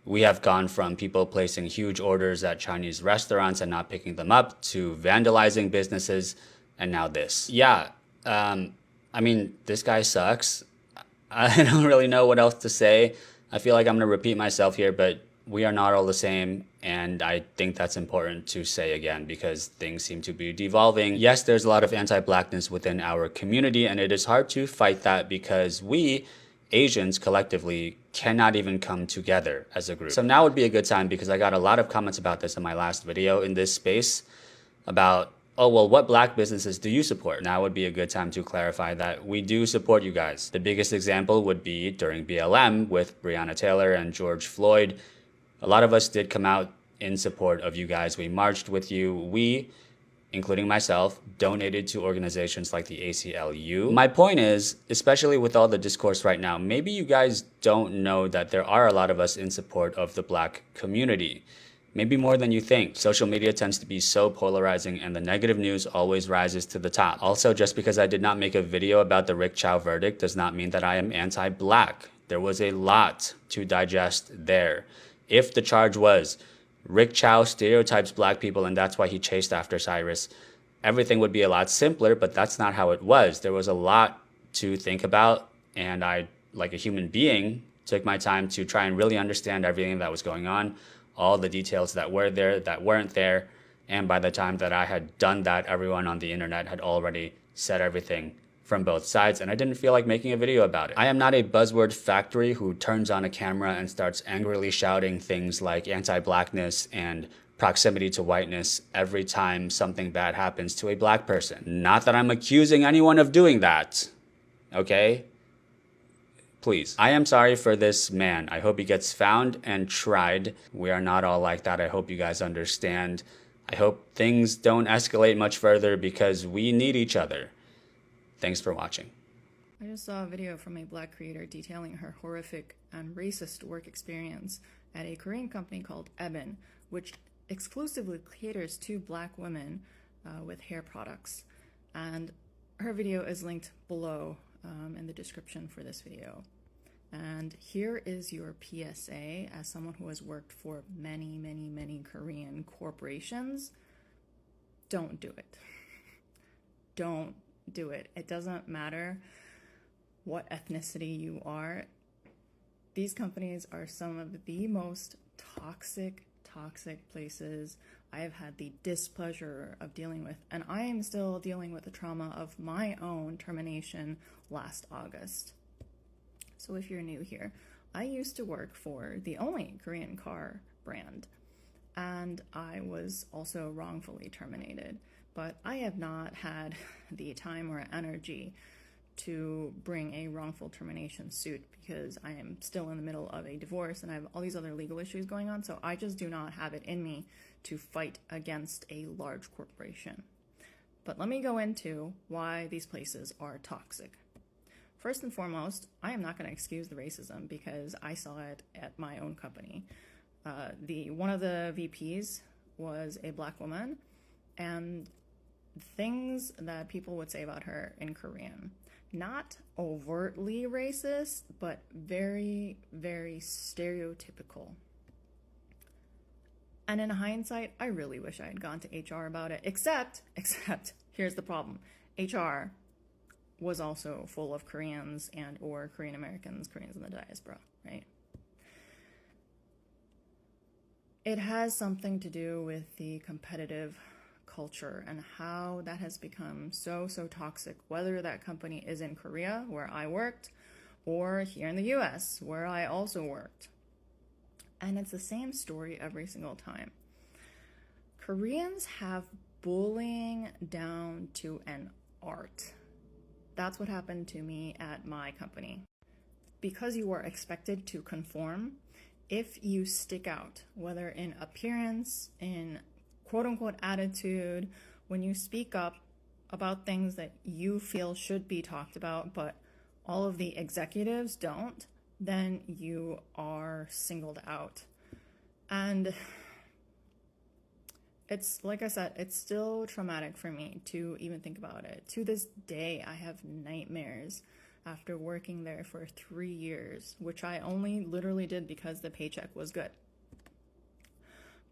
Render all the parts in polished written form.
We have gone from people placing huge orders at Chinese restaurants and not picking them up to vandalizing businesses, and now this. Yeah, I mean, this guy sucks. I don't really know what else to say. I feel like I'm going to repeat myself here, but we are not all the same. And I think that's important to say again because things seem to be devolving. Yes, there's a lot of anti-blackness within our community, and it is hard to fight that because we, Asians collectively, cannot even come together as a group. So now would be a good time because I got a lot of comments about this in my last video in this space about, oh, well, what black businesses do you support? Now would be a good time to clarify that we do support you guys. The biggest example would be during BLM with Breonna Taylor and George Floyd. A lot of us did come out in support of you guys. We marched with you. We, including myself, donated to organizations like the ACLU. My point is, especially with all the discourse right now, maybe you guys don't know that there are a lot of us in support of the black community. Maybe more than you think. Social media tends to be so polarizing and the negative news always rises to the top. Also, just because I did not make a video about the Rick Chow verdict does not mean that I am anti-black. There was a lot to digest there. If the charge was Rick Chow stereotypes black people and that's why he chased after Cyrus, everything would be a lot simpler, but that's not how it was. There was a lot to think about, and I, like a human being, took my time to try and really understand everything that was going on, all the details that were there, that weren't there, and by the time that I had done that, everyone on the internet had already said everything from both sides, and I didn't feel like making a video about it. I am not a buzzword factory who turns on a camera and starts angrily shouting things like anti-blackness and proximity to whiteness every time something bad happens to a black person. Not that I'm accusing anyone of doing that, okay? Please. I am sorry for this man. I hope he gets found and tried. We are not all like that. I hope you guys understand. I hope things don't escalate much further because we need each other. Thanks for watching. I just saw a video from a black creator detailing her horrific and racist work experience at a Korean company called Eben, which exclusively caters to black women with hair products. And her video is linked below in the description for this video. And here is your PSA as someone who has worked for many, many, many Korean corporations. Don't do it. Don't do it. It doesn't matter what ethnicity you are. These companies are some of the most toxic places I have had the displeasure of dealing with, and I am still dealing with the trauma of my own termination last August. So if you're new here, I used to work for the only Korean car brand, and I was also wrongfully terminated. But I have not had the time or energy to bring a wrongful termination suit because I am still in the middle of a divorce and I have all these other legal issues going on. So I just do not have it in me to fight against a large corporation. But let me go into why these places are toxic. First and foremost, I am not going to excuse the racism because I saw it at my own company. One of the VPs was a black woman, and things that people would say about her in Korean, not overtly racist, but very, very stereotypical. And in hindsight, I really wish I had gone to HR about it, except, here's the problem. HR was also full of Koreans and or Korean Americans, Koreans in the diaspora, right? It has something to do with the competitive culture and how that has become so toxic, whether that company is in Korea, where I worked, or here in the US, where I also worked. And it's the same story every single time. Koreans have bullying down to an art. That's what happened to me at my company. Because you are expected to conform, if you stick out, whether in appearance, in quote-unquote attitude, when you speak up about things that you feel should be talked about, but all of the executives don't, then you are singled out. And it's, like I said, it's still traumatic for me to even think about it. To this day, I have nightmares after working there for 3 years, which I only literally did because the paycheck was good.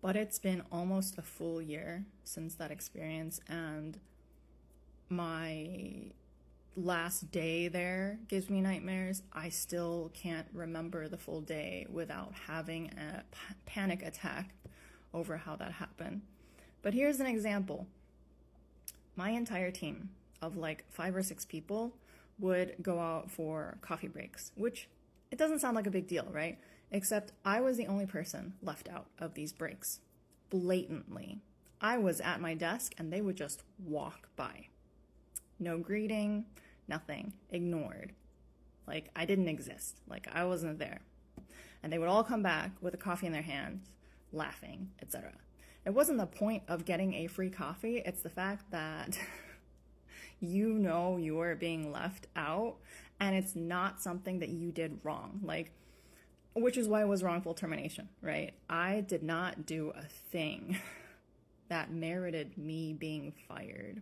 But it's been almost a full year since that experience, and my last day there gives me nightmares. I still can't remember the full day without having a panic attack over how that happened. But here's an example. My entire team of like 5 or 6 people would go out for coffee breaks, which it doesn't sound like a big deal, right? Except I was the only person left out of these breaks. Blatantly. I was at my desk and they would just walk by. No greeting, nothing, ignored. Like I didn't exist, like I wasn't there. And they would all come back with a coffee in their hands, laughing, etc. It wasn't the point of getting a free coffee, it's the fact that you know you are being left out and it's not something that you did wrong. Like, which is why it was wrongful termination, right? I did not do a thing that merited me being fired.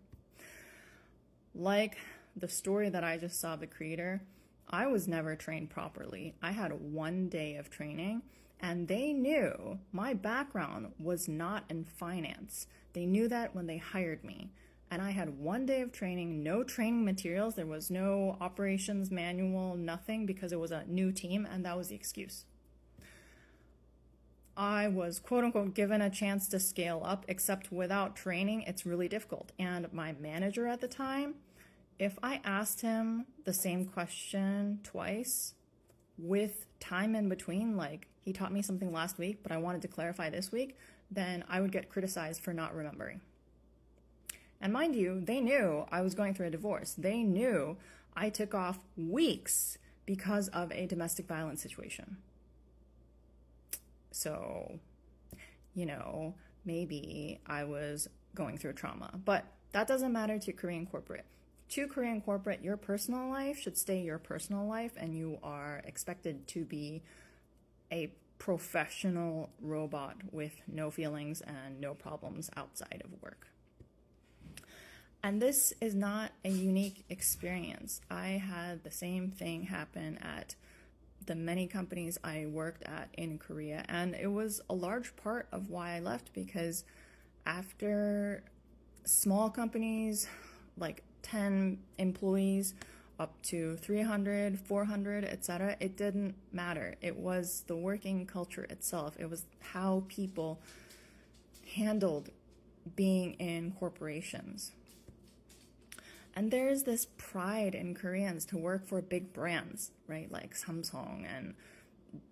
Like the story that I just saw of the creator, I was never trained properly. I had 1 day of training and they knew my background was not in finance. They knew that when they hired me. And I had 1 day of training, no training materials. There was no operations manual, nothing, because it was a new team, and that was the excuse. I was quote unquote given a chance to scale up, except without training, it's really difficult. And my manager at the time, if I asked him the same question twice with time in between, like he taught me something last week, but I wanted to clarify this week, then I would get criticized for not remembering. And mind you, they knew I was going through a divorce. They knew I took off weeks because of a domestic violence situation. So, you know, maybe I was going through trauma. But that doesn't matter to Korean corporate. To Korean corporate, your personal life should stay your personal life, and you are expected to be a professional robot with no feelings and no problems outside of work. And this is not a unique experience. I had the same thing happen at the many companies I worked at in Korea, and it was a large part of why I left, because after small companies, like 10 employees, up to 300, 400, etc., it didn't matter. It was the working culture itself. It was how people handled being in corporations. And there's this pride in Koreans to work for big brands, right? Like Samsung and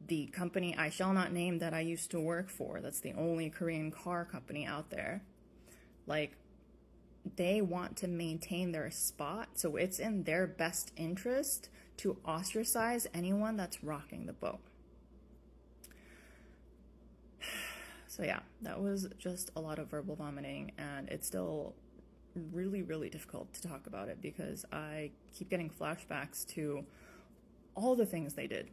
the company I shall not name that I used to work for. That's the only Korean car company out there. Like, they want to maintain their spot, so it's in their best interest to ostracize anyone that's rocking the boat. So yeah, that was just a lot of verbal vomiting, and it's still really, really difficult to talk about it because I keep getting flashbacks to all the things they did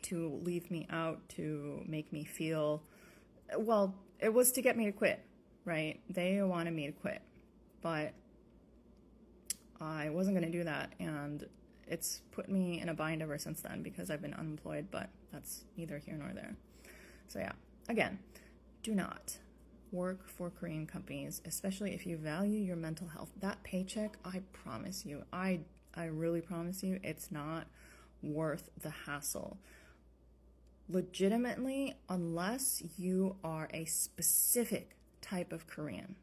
to leave me out, to make me feel, well, it was to get me to quit, right? They wanted me to quit, but I wasn't going to do that, and it's put me in a bind ever since then because I've been unemployed, but that's neither here nor there. So yeah, again, do not work for Korean companies, especially if you value your mental health. That paycheck, I promise you, I really promise you, it's not worth the hassle. Legitimately, unless you are a specific type of Korean,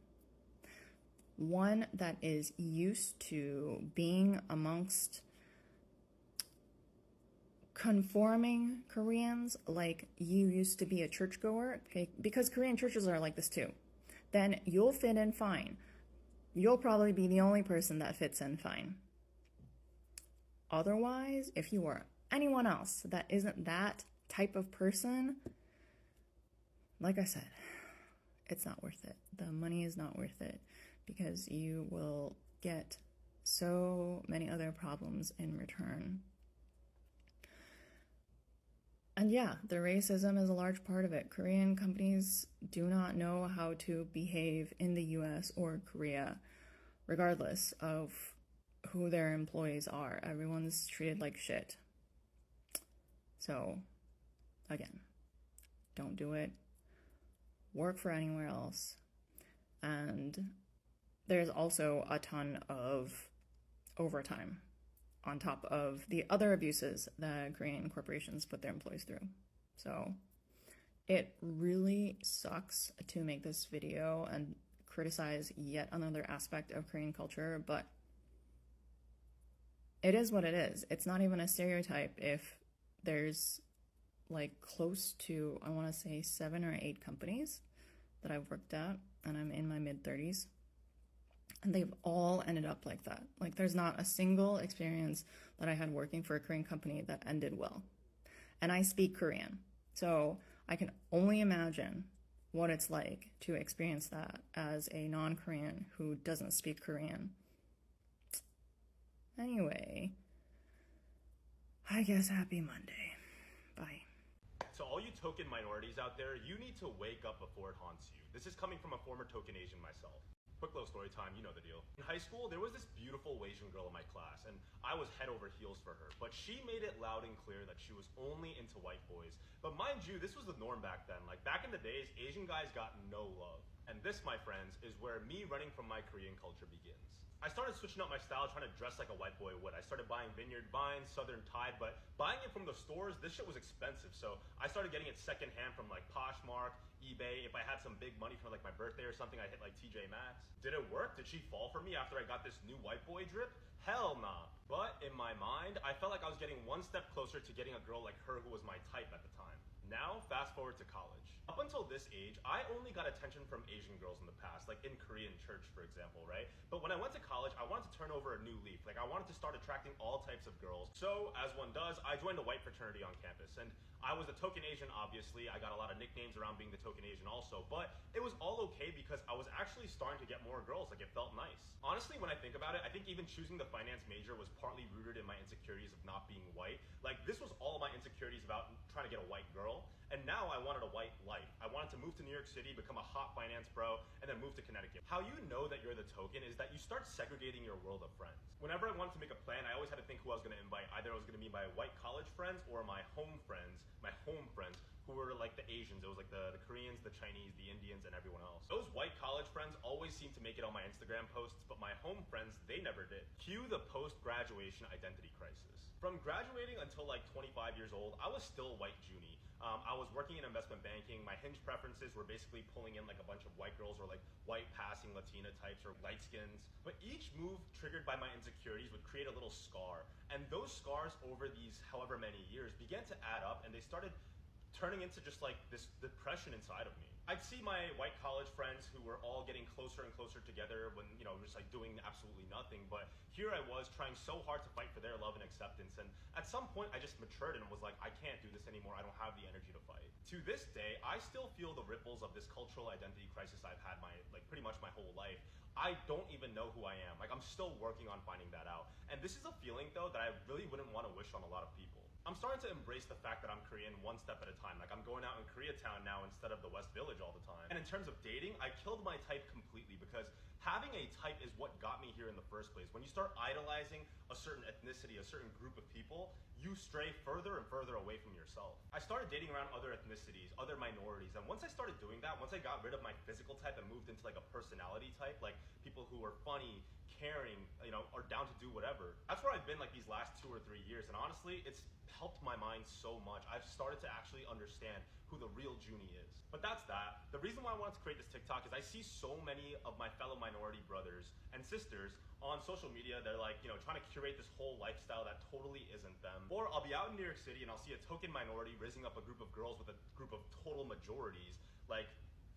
one that is used to being amongst conforming Koreans, like you used to be a churchgoer, okay, because Korean churches are like this too, then you'll fit in fine. You'll probably be the only person that fits in fine. Otherwise, if you are anyone else that isn't that type of person, like I said, it's not worth it. The money is not worth it because you will get so many other problems in return. And yeah, the racism is a large part of it. Korean companies do not know how to behave in the US or Korea, regardless of who their employees are. Everyone's treated like shit. So, again, don't do it. Work for anywhere else. And there's also a ton of overtime on top of the other abuses that Korean corporations put their employees through. So it really sucks to make this video and criticize yet another aspect of Korean culture, but it is what it is. It's not even a stereotype if there's like close to, I want to say 7 or 8 companies that I've worked at, and I'm in my mid-30s, and they've all ended up like that. Like, there's not a single experience that I had working for a Korean company that ended well. And I speak Korean, so I can only imagine what it's like to experience that as a non-Korean who doesn't speak Korean. Anyway, I guess happy Monday. Bye. To all you token minorities out there, you need to wake up before it haunts you. This is coming from a former token Asian myself. Quick little story time, you know the deal. In high school, there was this beautiful Asian girl in my class, and I was head over heels for her. But she made it loud and clear that she was only into white boys. But mind you, this was the norm back then. Like, back in the days, Asian guys got no love. And this, my friends, is where me running from my Korean culture begins. I started switching up my style, trying to dress like a white boy would. I started buying Vineyard Vines, Southern Tide, but buying it from the stores, this shit was expensive. So I started getting it secondhand from like Poshmark, eBay. If I had some big money for like my birthday or something, I hit like TJ Maxx. Did it work? Did she fall for me after I got this new white boy drip? Hell nah. But in my mind, I felt like I was getting one step closer to getting a girl like her who was my type at the time. Now, fast forward to college. Up until this age, I only got attention from Asian girls in the past, like in Korean church, for example, right? But when I went to college, I wanted to turn over a new leaf. Like, I wanted to start attracting all types of girls. So, as one does, I joined a white fraternity on campus. And I was a token Asian, obviously. I got a lot of nicknames around being the token Asian also. But it was all okay because I was actually starting to get more girls. Like, it felt nice. Honestly, when I think about it, I think even choosing the finance major was partly rooted in my insecurities of not being white. Like, this was all my insecurities about trying to get a white girl. And now I wanted a white life. I wanted to move to New York City, become a hot finance bro, and then move to Connecticut. How you know that you're the token is that you start segregating your world of friends. Whenever I wanted to make a plan, I always had to think who I was going to invite. Either it was going to be my white college friends or my home friends, who were like the Asians. It was like the Koreans, the Chinese, the Indians, and everyone else. Those white college friends always seemed to make it on my Instagram posts, but my home friends, they never did. Cue the post-graduation identity crisis. From graduating until like 25 years old, I was still white Junie. I was working in investment banking. My Hinge preferences were basically pulling in like a bunch of white girls or like white passing Latina types or light skins. But each move triggered by my insecurities would create a little scar. And those scars over these however many years began to add up, and they started turning into just like this depression inside of me. I'd see my white college friends who were all getting closer and closer together when, you know, just like doing absolutely nothing. But here I was trying so hard to fight for their love and acceptance. And at some point I just matured and was like, I can't do this anymore. I don't have the energy to fight. To this day, I still feel the ripples of this cultural identity crisis I've had pretty much my whole life. I don't even know who I am. Like, I'm still working on finding that out. And this is a feeling though that I really wouldn't want to wish on a lot of people. I'm starting to embrace the fact that I'm Korean one step at a time. Like, I'm going out in Koreatown now instead of the West Village all the time. And in terms of dating, I killed my type completely because having a type is what got me here in the first place. When you start idolizing a certain ethnicity, a certain group of people, you stray further and further away from yourself. I started dating around other ethnicities, other minorities, and once I started doing that, once I got rid of my physical type and moved into like a personality type, like people who are funny, caring, you know, are down to do whatever. That's where I've been like these last 2 or 3 years, and honestly, it's helped my mind so much. I've started to actually understand who the real Junie is. But that's that. The reason why I wanted to create this TikTok is I see so many of my fellow minority brothers and sisters on social media. They're like, you know, trying to curate this whole lifestyle that totally isn't them. Or I'll be out in New York City and I'll see a token minority raising up a group of girls with a group of total majorities. Like,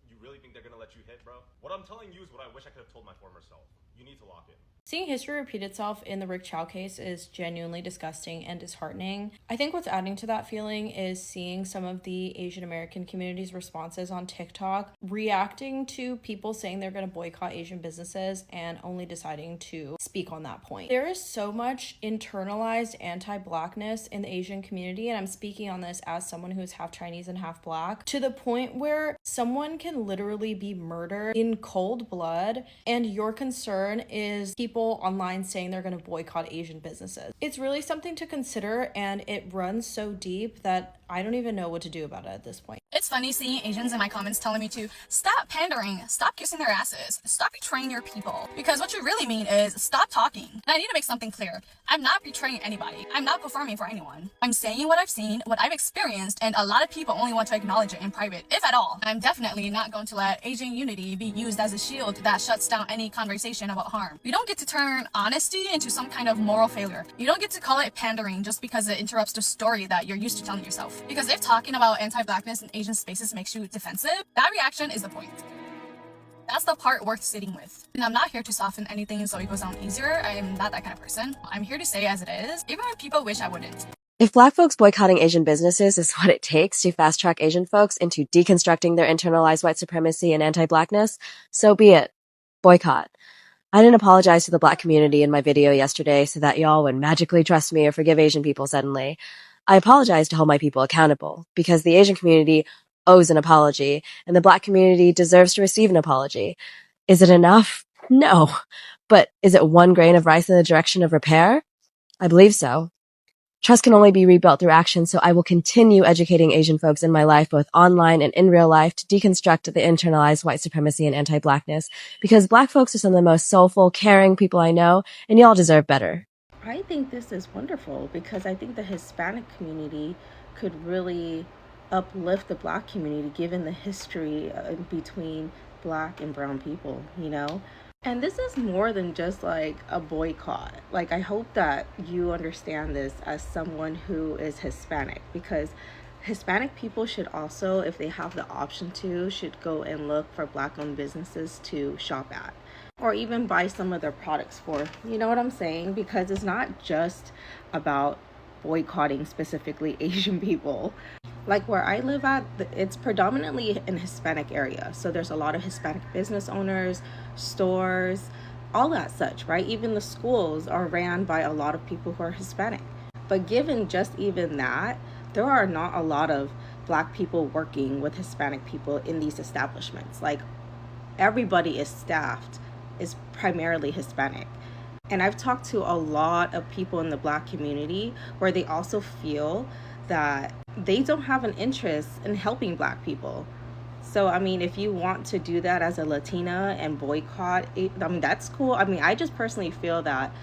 you really think they're gonna let you hit, bro? What I'm telling you is what I wish I could have told my former self. You need to lock in. Seeing history repeat itself in the Rick Chow case is genuinely disgusting and disheartening. I think what's adding to that feeling is seeing some of the Asian American community's responses on TikTok reacting to people saying they're going to boycott Asian businesses and only deciding to speak on that point. There is so much internalized anti-Blackness in the Asian community, and I'm speaking on this as someone who's half Chinese and half Black, to the point where someone can literally be murdered in cold blood, and your concern is keep people online saying they're going to boycott Asian businesses. It's really something to consider, and it runs so deep that I don't even know what to do about it at this point. It's funny seeing Asians in my comments telling me to stop pandering, stop kissing their asses, stop betraying your people. Because what you really mean is stop talking. And I need to make something clear. I'm not betraying anybody. I'm not performing for anyone. I'm saying what I've seen, what I've experienced, and a lot of people only want to acknowledge it in private, if at all. I'm definitely not going to let Asian unity be used as a shield that shuts down any conversation about harm. You don't get to turn honesty into some kind of moral failure. You don't get to call it pandering just because it interrupts the story that you're used to telling yourself. Because if talking about anti-blackness in Asian spaces makes you defensive, that reaction is the point. That's the part worth sitting with. And I'm not here to soften anything so it goes down easier. I am not that kind of person. I'm here to say as it is, even when people wish I wouldn't. If Black folks boycotting Asian businesses is what it takes to fast-track Asian folks into deconstructing their internalized white supremacy and anti-Blackness, so be it. Boycott. I didn't apologize to the Black community in my video yesterday so that y'all would magically trust me or forgive Asian people suddenly. I apologized to hold my people accountable, because the Asian community owes an apology, and the Black community deserves to receive an apology. Is it enough? No. But is it one grain of rice in the direction of repair? I believe so. Trust can only be rebuilt through action, so I will continue educating Asian folks in my life, both online and in real life, to deconstruct the internalized white supremacy and anti-Blackness, because Black folks are some of the most soulful, caring people I know, and y'all deserve better. I think this is wonderful because I think the Hispanic community could really uplift the Black community given the history between Black and brown people, you know? And this is more than just like a boycott. Like, I hope that you understand this as someone who is Hispanic, because Hispanic people should also, if they have the option to, should go and look for Black-owned businesses to shop at, or even buy some of their products for. You know what I'm saying? Because it's not just about boycotting specifically Asian people. Like where I live at, it's predominantly an Hispanic area. So there's a lot of Hispanic business owners, stores, all that such, right? Even the schools are ran by a lot of people who are Hispanic. But given just even that, there are not a lot of Black people working with Hispanic people in these establishments. Like, everybody is staffed is primarily Hispanic. And I've talked to a lot of people in the Black community where they also feel that they don't have an interest in helping Black people. So, I mean, if you want to do that as a Latina and boycott, I mean, that's cool. I mean, I just personally feel that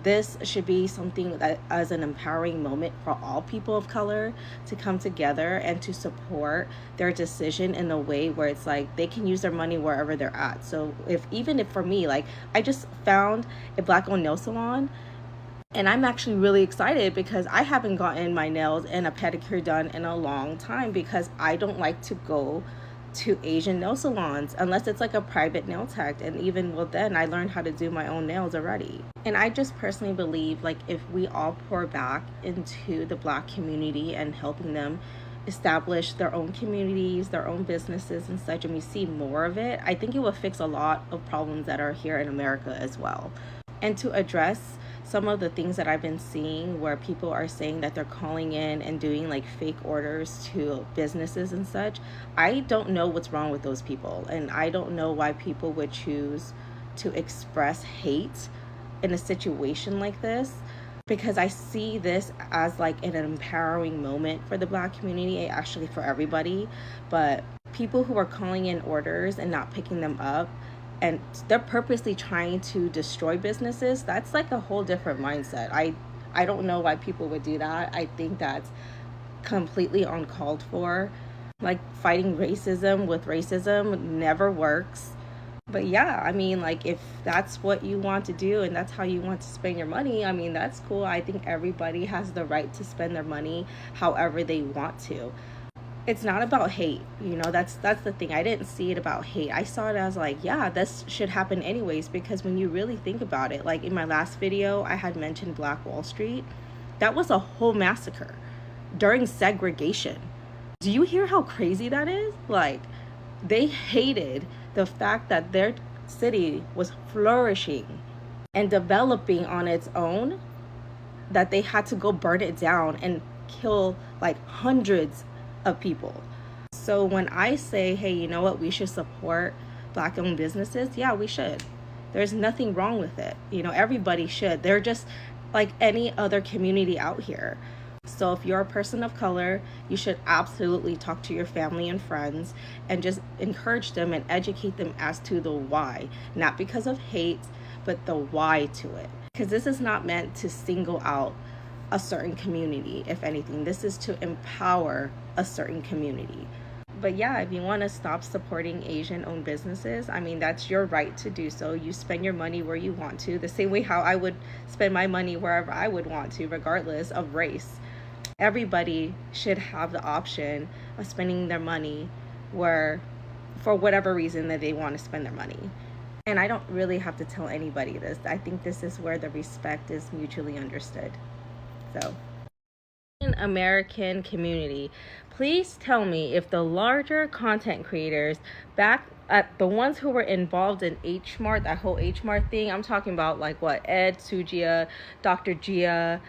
this should be something that as an empowering moment for all people of color to come together and to support their decision in a way where it's like they can use their money wherever they're at. So even if for me, like, I just found a Black-owned nail salon, and I'm actually really excited because I haven't gotten my nails and a pedicure done in a long time, because I don't like to go to Asian nail salons unless it's like a private nail tech, and even well, then I learned how to do my own nails already. And I just personally believe, like, if we all pour back into the Black community and helping them establish their own communities, their own businesses and such, and we see more of it, I think it will fix a lot of problems that are here in America as well. And to address some of the things that I've been seeing where people are saying that they're calling in and doing like fake orders to businesses and such, I don't know what's wrong with those people. And I don't know why people would choose to express hate in a situation like this, because I see this as like an empowering moment for the Black community, actually for everybody. But people who are calling in orders and not picking them up, and they're purposely trying to destroy businesses, that's like a whole different mindset. I don't know why people would do that. I think that's completely uncalled for. Like, fighting racism with racism never works. But yeah, I mean, like, if that's what you want to do and that's how you want to spend your money, I mean, that's cool. I think everybody has the right to spend their money however they want to. It's not about hate, you know, that's the thing. I didn't see it about hate. I saw it as like, yeah, this should happen anyways, because when you really think about it, like in my last video, I had mentioned Black Wall Street. That was a whole massacre during segregation. Do you hear how crazy that is? Like, they hated the fact that their city was flourishing and developing on its own, that they had to go burn it down and kill like hundreds of people. So when I say, hey, you know what, we should support Black-owned businesses, yeah, we should. There's nothing wrong with it. Everybody should. They're just like any other community out here. So if you're a person of color, you should absolutely talk to your family and friends and just encourage them and educate them as to the why, not because of hate, but the why to it. Because this is not meant to single out a certain community. If anything, this is to empower a certain community. But yeah, if you want to stop supporting Asian-owned businesses, I mean, that's your right to do so. You spend your money where you want to, the same way how I would spend my money wherever I would want to, regardless of race. Everybody should have the option of spending their money for whatever reason that they want to spend their money. And I don't really have to tell anybody this. I think this is where the respect is mutually understood. So, American community, please tell me if the larger content creators back at the ones who were involved in H Mart, that whole H Mart thing, I'm talking about like what, Ed, Sujia, Dr. Gia,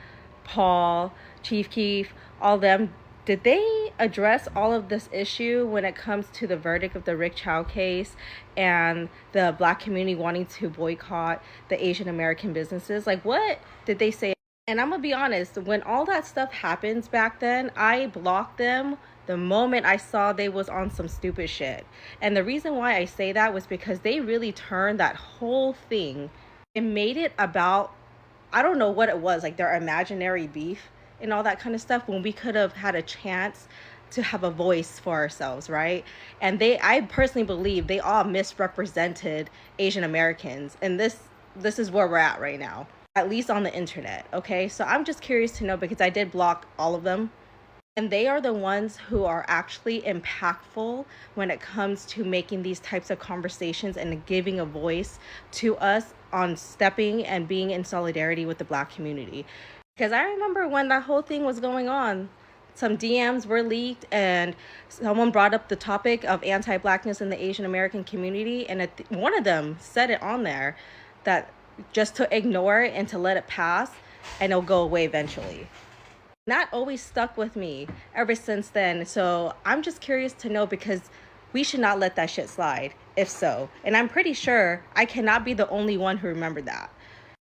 Paul, Chief Keef, all them, did they address all of this issue when it comes to the verdict of the Rick Chow case and the Black community wanting to boycott the Asian American businesses? Like, what did they say? And I'm gonna be honest, when all that stuff happens back then, I blocked them the moment I saw they was on some stupid shit. And the reason why I say that was because they really turned that whole thing and made it about, I don't know what it was, like their imaginary beef and all that kind of stuff, when we could have had a chance to have a voice for ourselves, right? And I personally believe they all misrepresented Asian Americans. And this is where we're at right now, at least on the internet, okay? So I'm just curious to know, because I did block all of them. And they are the ones who are actually impactful when it comes to making these types of conversations and giving a voice to us on stepping and being in solidarity with the Black community. Because I remember when that whole thing was going on, some DMs were leaked and someone brought up the topic of anti-Blackness in the Asian American community. And one of them said it on there that just to ignore it and to let it pass and it'll go away eventually. That always stuck with me ever since then. So I'm just curious to know, because we should not let that shit slide, if so. And I'm pretty sure I cannot be the only one who remembered that.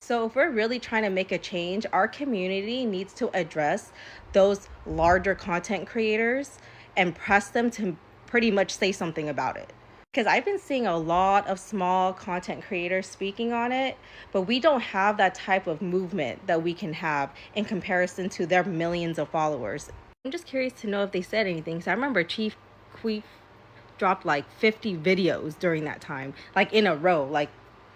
So if we're really trying to make a change, our community needs to address those larger content creators and press them to pretty much say something about it. Because I've been seeing a lot of small content creators speaking on it, but we don't have that type of movement that we can have in comparison to their millions of followers. I'm just curious to know if they said anything. So I remember Chief Queef dropped like 50 videos during that time, like in a row. Like,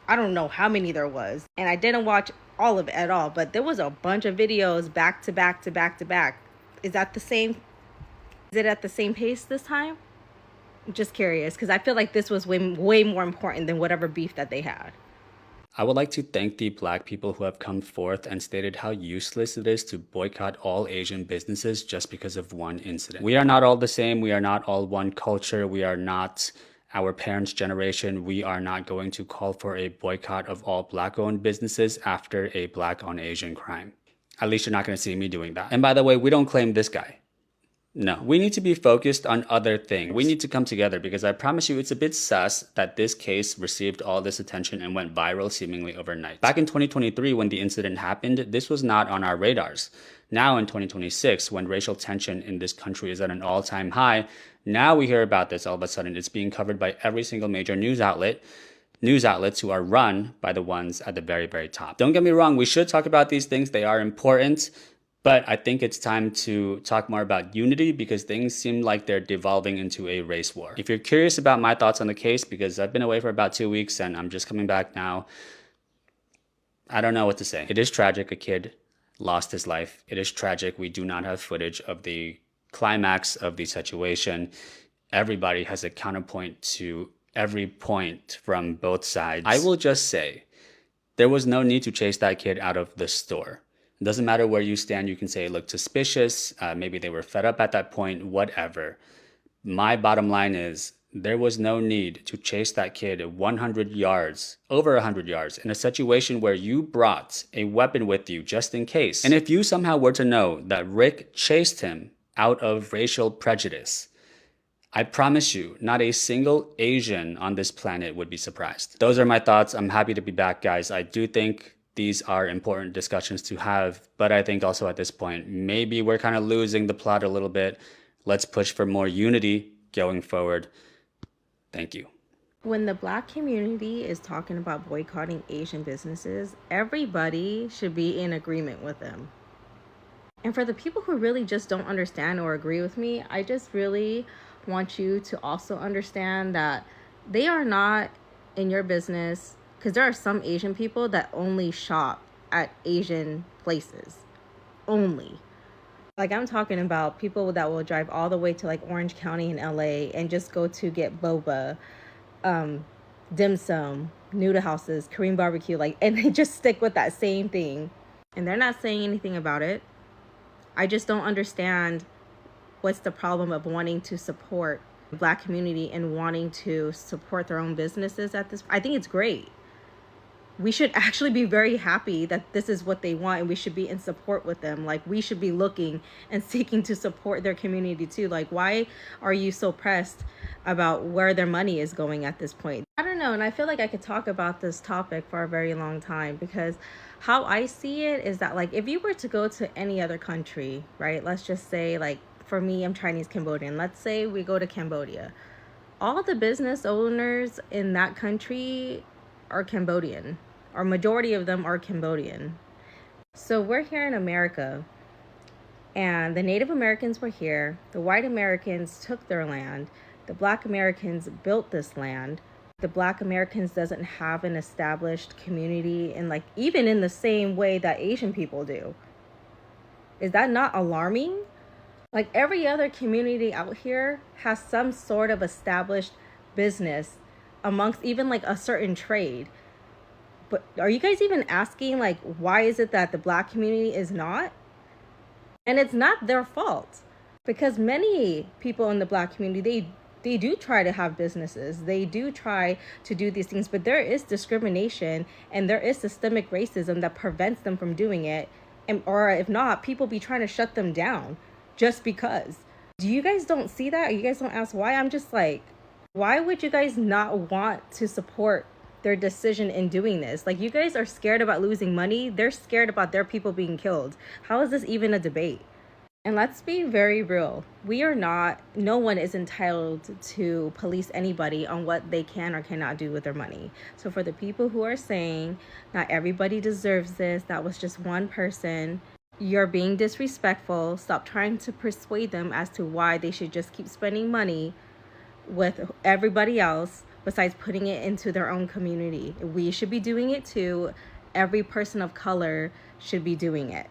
I don't know how many there was. And I didn't watch all of it at all, but there was a bunch of videos back to back to back to back. Is it at the same pace this time? I'm just curious, because I feel like this was way more important than whatever beef that they had. I would like to thank the Black people who have come forth and stated how useless it is to boycott all Asian businesses just because of one incident. We are not all the same. We are not all one culture. We are not our parents' generation. We are not going to call for a boycott of all Black-owned businesses after a Black on Asian crime. At least you're not going to see me doing that. And by the way, we don't claim this guy. No, we need to be focused on other things. We need to come together, because I promise you it's a bit sus that this case received all this attention and went viral seemingly overnight. Back in 2023, when the incident happened, this was not on our radars. Now in 2026, when racial tension in this country is at an all-time high, now we hear about this all of a sudden. It's being covered by every single major news outlets who are run by the ones at the very, very top. Don't get me wrong, we should talk about these things. They are important. But I think it's time to talk more about unity, because things seem like they're devolving into a race war. If you're curious about my thoughts on the case, because I've been away for about 2 weeks and I'm just coming back now, I don't know what to say. It is tragic. A kid lost his life. It is tragic. We do not have footage of the climax of the situation. Everybody has a counterpoint to every point from both sides. I will just say, there was no need to chase that kid out of the store. It doesn't matter where you stand. You can say it looked suspicious. Maybe they were fed up at that point, whatever. My bottom line is, there was no need to chase that kid 100 yards, over 100 yards, in a situation where you brought a weapon with you just in case. And if you somehow were to know that Rick chased him out of racial prejudice, I promise you, not a single Asian on this planet would be surprised. Those are my thoughts. I'm happy to be back, guys. I do think these are important discussions to have, but I think also at this point, maybe we're kind of losing the plot a little bit. Let's push for more unity going forward. Thank you. When the Black community is talking about boycotting Asian businesses, everybody should be in agreement with them. And for the people who really just don't understand or agree with me, I just really want you to also understand that they are not in your business, because there are some Asian people that only shop at Asian places. Only. Like, I'm talking about people that will drive all the way to like Orange County in LA and just go to get boba, dim sum, noodle houses, Korean barbecue, like, and they just stick with that same thing. And they're not saying anything about it. I just don't understand what's the problem of wanting to support the Black community and wanting to support their own businesses at this. I think it's great. We should actually be very happy that this is what they want, and we should be in support with them. Like, we should be looking and seeking to support their community too. Like, why are you so pressed about where their money is going at this point? I don't know. And I feel like I could talk about this topic for a very long time, because how I see it is that, like, if you were to go to any other country, right? Let's just say, like, for me, I'm Chinese Cambodian. Let's say we go to Cambodia. All the business owners in that country are Cambodian, or majority of them are Cambodian. So we're here in America, and the Native Americans were here. The white Americans took their land. The Black Americans built this land. The Black Americans doesn't have an established community, and like even in the same way that Asian people do. Is that not alarming? Like, every other community out here has some sort of established business amongst even like a certain trade. But are you guys even asking, like, why is it that the Black community is not? And it's not their fault, because many people in the Black community, they do try to have businesses. They do try to do these things, but there is discrimination and there is systemic racism that prevents them from doing it. And, or if not, people be trying to shut them down just because. Do you guys don't see that? You guys don't ask why? I'm just like, why would you guys not want to support their decision in doing this? Like, you guys are scared about losing money. They're scared about their people being killed. How is this even a debate? And let's be very real. No one is entitled to police anybody on what they can or cannot do with their money. So for the people who are saying not everybody deserves this, that was just one person, you're being disrespectful. Stop trying to persuade them as to why they should just keep spending money with everybody else besides putting it into their own community. We should be doing it too. Every person of color should be doing it.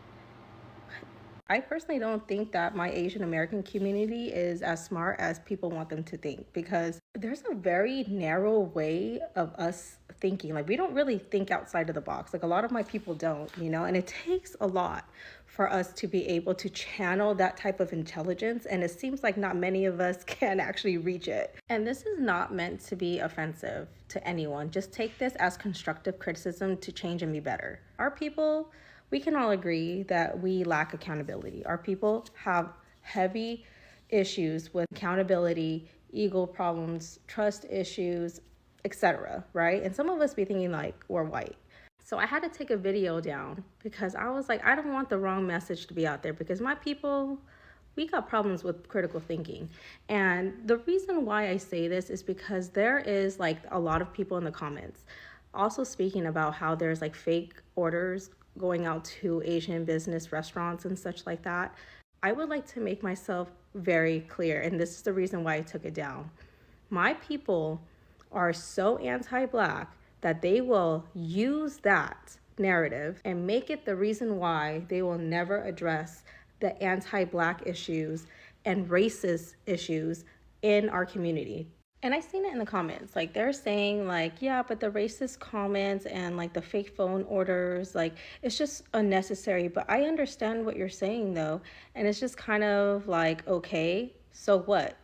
I personally don't think that my Asian American community is as smart as people want them to think, because there's a very narrow way of us thinking. Like, we don't really think outside of the box. Like, a lot of my people don't, and it takes a lot for us to be able to channel that type of intelligence. And it seems like not many of us can actually reach it. And this is not meant to be offensive to anyone. Just take this as constructive criticism to change and be better. Our people, we can all agree that we lack accountability. Our people have heavy issues with accountability, ego problems, trust issues, etc., right? And some of us be thinking like we're white. So I had to take a video down because I was like, I don't want the wrong message to be out there, because my people, we got problems with critical thinking. And the reason why I say this is because there is like a lot of people in the comments also speaking about how there's like fake orders going out to Asian business restaurants and such like that. I would like to make myself very clear, and this is the reason why I took it down. My people are so anti-Black that they will use that narrative and make it the reason why they will never address the anti-Black issues and racist issues in our community. And I seen it in the comments, like they're saying like, yeah, but the racist comments and like the fake phone orders, like it's just unnecessary. But I understand what you're saying though. And it's just kind of like, okay, so what?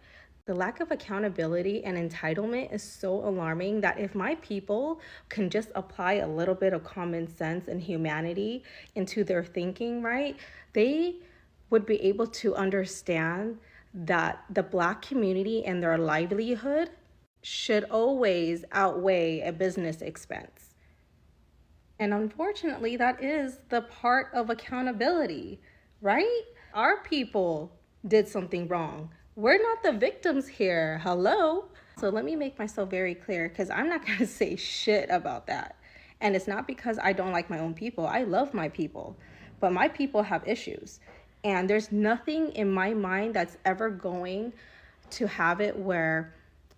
The lack of accountability and entitlement is so alarming that if my people can just apply a little bit of common sense and humanity into their thinking, right, they would be able to understand that the Black community and their livelihood should always outweigh a business expense. And unfortunately, that is the part of accountability, right? Our people did something wrong. We're not the victims here. Hello? So let me make myself very clear because I'm not going to say shit about that. And it's not because I don't like my own people. I love my people, but my people have issues. And there's nothing in my mind that's ever going to have it where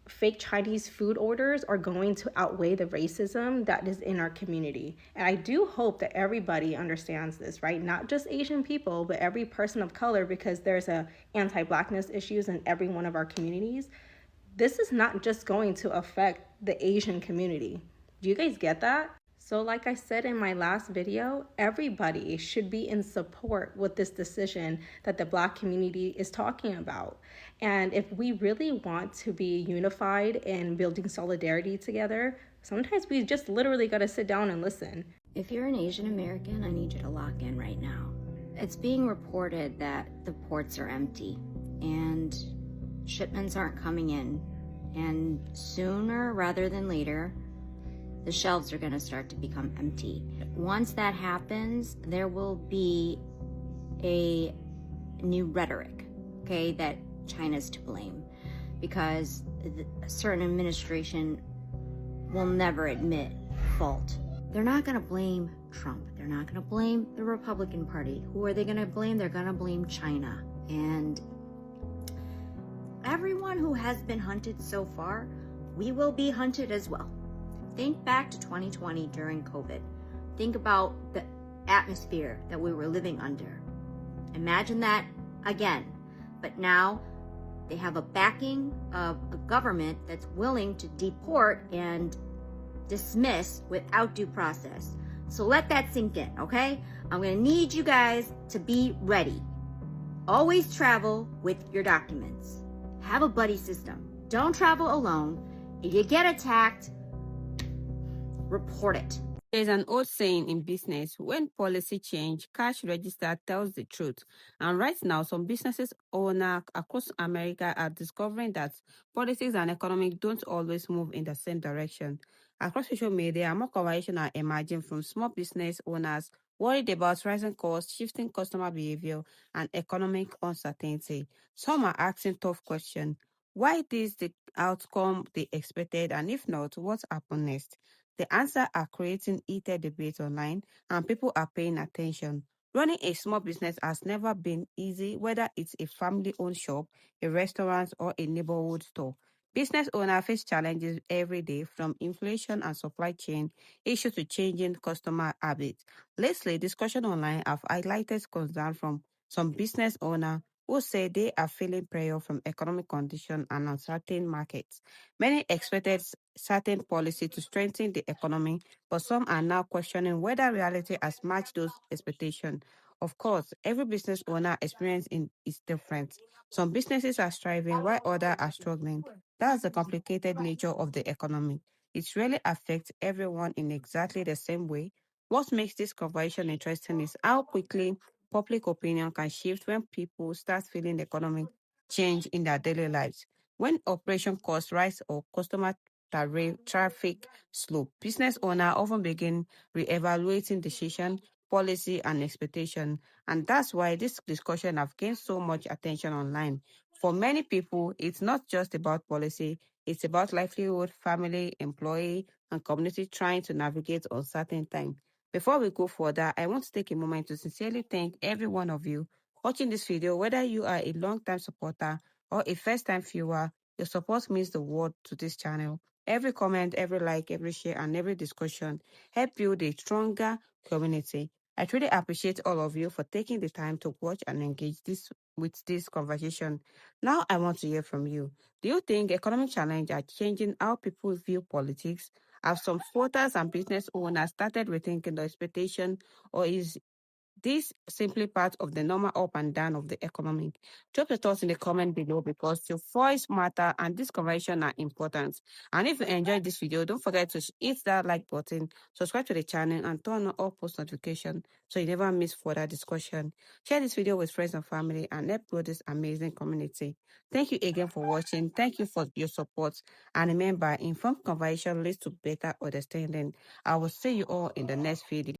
fake Chinese food orders are going to outweigh the racism that is in our community. And I do hope that everybody understands this, right? Not just Asian people, but every person of color, because there's a anti-Blackness issues in every one of our communities. This is not just going to affect the Asian community. Do you guys get that? So like I said in my last video, everybody should be in support with this decision that the Black community is talking about. And if we really want to be unified and building solidarity together, sometimes we just literally got to sit down and listen. If you're an Asian American, I need you to lock in right now. It's being reported that the ports are empty and shipments aren't coming in. And sooner rather than later, the shelves are going to start to become empty. Once that happens, there will be a new rhetoric, okay, that China's to blame, because a certain administration will never admit fault. They're not going to blame Trump. They're not going to blame the Republican Party. Who are they going to blame? They're going to blame China. And everyone who has been hunted so far, we will be hunted as well. Think back to 2020 during COVID. Think about the atmosphere that we were living under. Imagine that again. But now they have a backing of a government that's willing to deport and dismiss without due process. So let that sink in, okay? I'm gonna need you guys to be ready. Always travel with your documents. Have a buddy system. Don't travel alone. If you get attacked, report it. There's an old saying in business, when policy change, cash register tells the truth. And right now, some businesses owners across America are discovering that politics and economy don't always move in the same direction. Across social media, more conversations are emerging from small business owners worried about rising costs, shifting customer behavior, and economic uncertainty. Some are asking tough questions. Why is the outcome they expected? And if not, what happened next? The answers are creating heated debate online, and people are paying attention. Running a small business has never been easy, whether it's a family-owned shop, a restaurant, or a neighborhood store. Business owners face challenges every day, from inflation and supply chain issues to changing customer habits. Lately, discussion online have highlighted concern from some business owners who say they are feeling pressure from economic conditions and uncertain markets. Many expected certain policy to strengthen the economy, but some are now questioning whether reality has matched those expectations. Of course, every business owner experience is different. Some businesses are thriving while others are struggling. That's the complicated nature of the economy. It really affects everyone in exactly the same way. What makes this conversation interesting is how quickly public opinion can shift when people start feeling economic change in their daily lives. When operation costs rise or customer traffic slow, business owners often begin reevaluating decision, policy, and expectation. And that's why this discussion have gained so much attention online. For many people, it's not just about policy, it's about livelihood, family, employee, and community trying to navigate uncertain times. Before we go further, I want to take a moment to sincerely thank every one of you watching this video, whether you are a long-time supporter or a first-time viewer. Your support means the world to this channel. Every comment, every like, every share, and every discussion help build a stronger community. I truly appreciate all of you for taking the time to watch and engage with this conversation. Now I want to hear from you. Do you think economic challenges are changing how people view politics? Have some voters and business owners started rethinking the expectation, or is This simply part of the normal up and down of the economy. Drop your thoughts in the comment below because your voice matter and this conversation are important. And if you enjoyed this video, don't forget to hit that like button, subscribe to the channel, and turn on all post notifications so you never miss further discussion. Share this video with friends and family and help grow this amazing community. Thank you again for watching. Thank you for your support. And remember, informed conversation leads to better understanding. I will see you all in the next video.